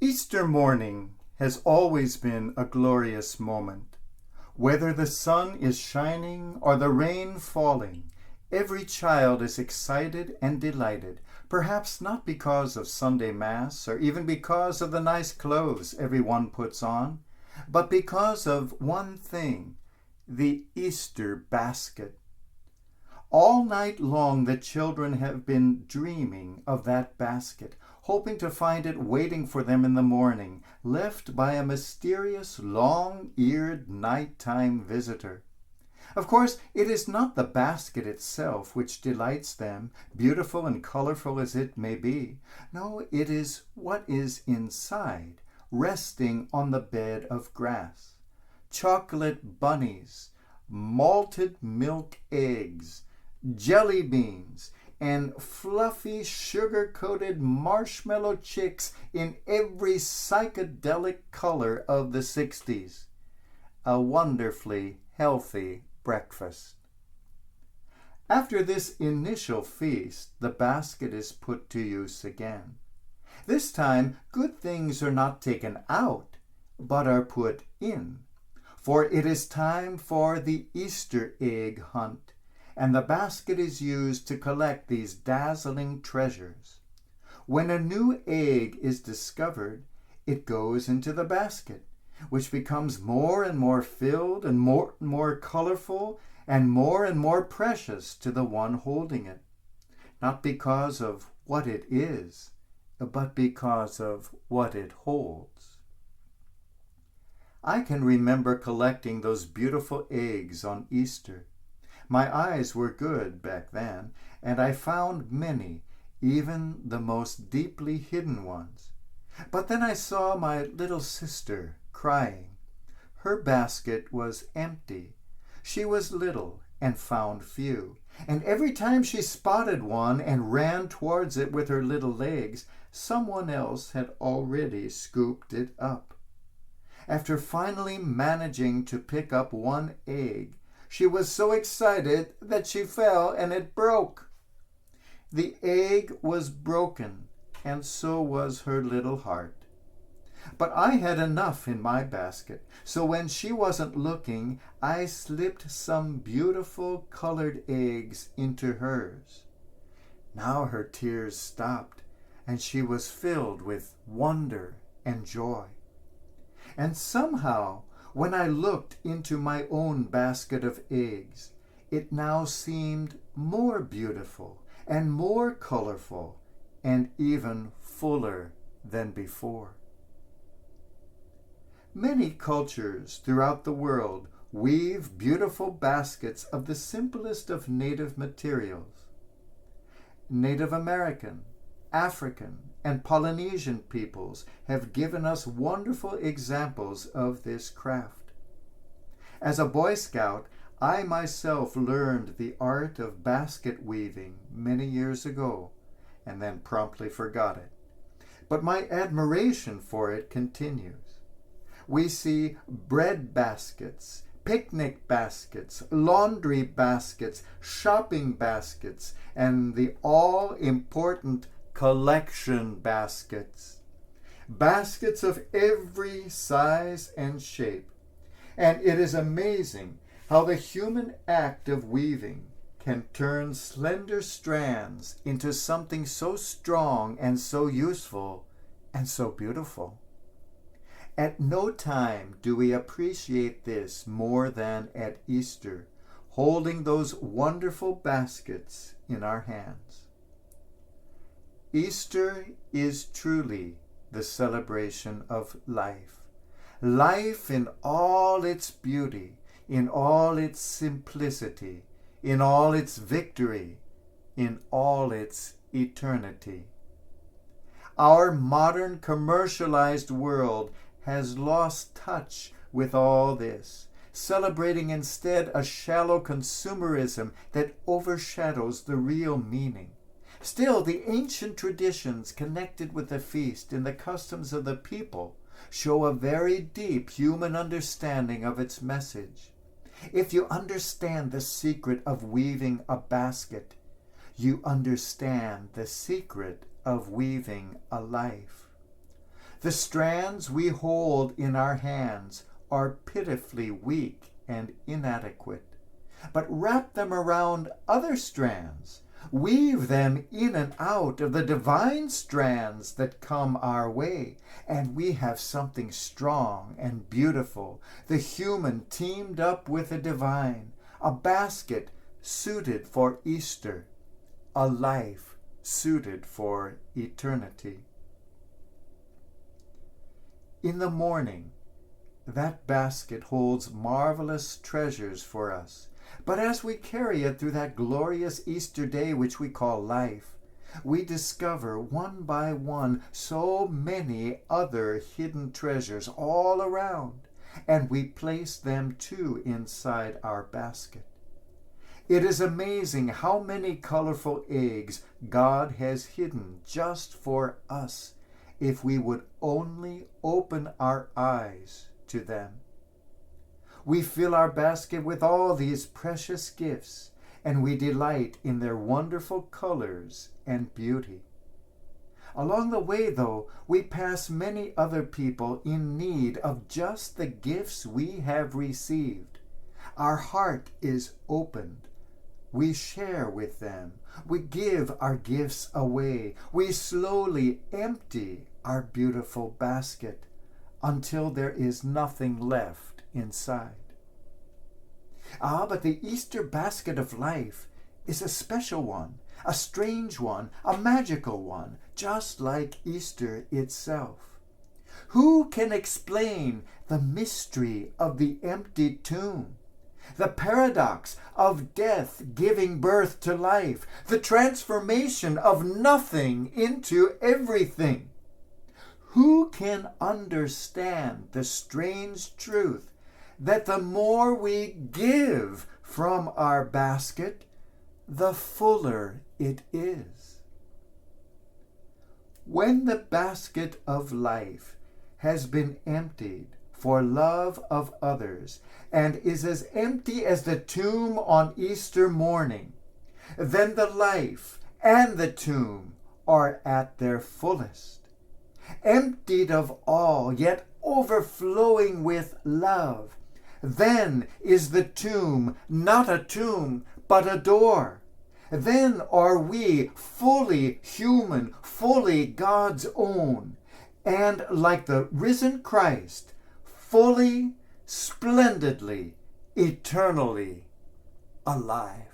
Easter morning has always been a glorious moment. Whether the sun is shining or the rain falling, every child is excited and delighted, perhaps not because of Sunday Mass or even because of the nice clothes everyone puts on, but because of one thing, the Easter basket. All night long the children have been dreaming of that basket, hoping to find it waiting for them in the morning, left by a mysterious, long-eared nighttime visitor. Of course, it is not the basket itself which delights them, beautiful and colorful as it may be. No, it is what is inside, resting on the bed of grass. Chocolate bunnies, malted milk eggs, jelly beans, and fluffy sugar-coated marshmallow chicks in every psychedelic color of the 60s. A wonderfully healthy breakfast. After this initial feast, the basket is put to use again. This time, good things are not taken out, but are put in. For it is time for the Easter egg hunt, and the basket is used to collect these dazzling treasures. When a new egg is discovered, it goes into the basket, which becomes more and more filled and more colorful and more precious to the one holding it, not because of what it is, but because of what it holds. I can remember collecting those beautiful eggs on Easter. My eyes were good back then, and I found many, even the most deeply hidden ones. But then I saw my little sister crying. Her basket was empty. She was little and found few, and every time she spotted one and ran towards it with her little legs, someone else had already scooped it up. After finally managing to pick up one egg, she was so excited that she fell and it broke. The egg was broken, and so was her little heart. But I had enough in my basket, so when she wasn't looking, I slipped some beautiful colored eggs into hers. Now her tears stopped, and she was filled with wonder and joy. And somehow, when I looked into my own basket of eggs, it now seemed more beautiful and more colorful and even fuller than before. Many cultures throughout the world weave beautiful baskets of the simplest of native materials. Native American, African, and Polynesian peoples have given us wonderful examples of this craft. As a Boy Scout, I myself learned the art of basket weaving many years ago, and then promptly forgot it. But my admiration for it continues. We see bread baskets, picnic baskets, laundry baskets, shopping baskets, and the all-important collection baskets. Baskets of every size and shape. And it is amazing how the human act of weaving can turn slender strands into something so strong and so useful and so beautiful. At no time do we appreciate this more than at Easter, holding those wonderful baskets in our hands. Easter is truly the celebration of life. Life in all its beauty, in all its simplicity, in all its victory, in all its eternity. Our modern commercialized world has lost touch with all this, celebrating instead a shallow consumerism that overshadows the real meaning. Still, the ancient traditions connected with the feast and the customs of the people show a very deep human understanding of its message. If you understand the secret of weaving a basket, you understand the secret of weaving a life. The strands we hold in our hands are pitifully weak and inadequate. But wrap them around other strands. Weave them in and out of the divine strands that come our way, and we have something strong and beautiful, the human teamed up with the divine, a basket suited for Easter, a life suited for eternity. In the morning, that basket holds marvelous treasures for us. But as we carry it through that glorious Easter day which we call life, we discover one by one so many other hidden treasures all around, and we place them too inside our basket. It is amazing how many colorful eggs God has hidden just for us, if we would only open our eyes to them. We fill our basket with all these precious gifts, and we delight in their wonderful colors and beauty. Along the way, though, we pass many other people in need of just the gifts we have received. Our heart is opened. We share with them. We give our gifts away. We slowly empty our beautiful basket until there is nothing left inside. But the Easter basket of life is a special one, a strange one, a magical one, just like Easter itself. Who can explain the mystery of the empty tomb, the paradox of death giving birth to life, the transformation of nothing into everything? Who can understand the strange truth that the more we give from our basket, the fuller it is? When the basket of life has been emptied for love of others and is as empty as the tomb on Easter morning, then the life and the tomb are at their fullest. Emptied of all, yet overflowing with love, then is the tomb not a tomb, but a door. Then are we fully human, fully God's own, and like the risen Christ, fully, splendidly, eternally alive.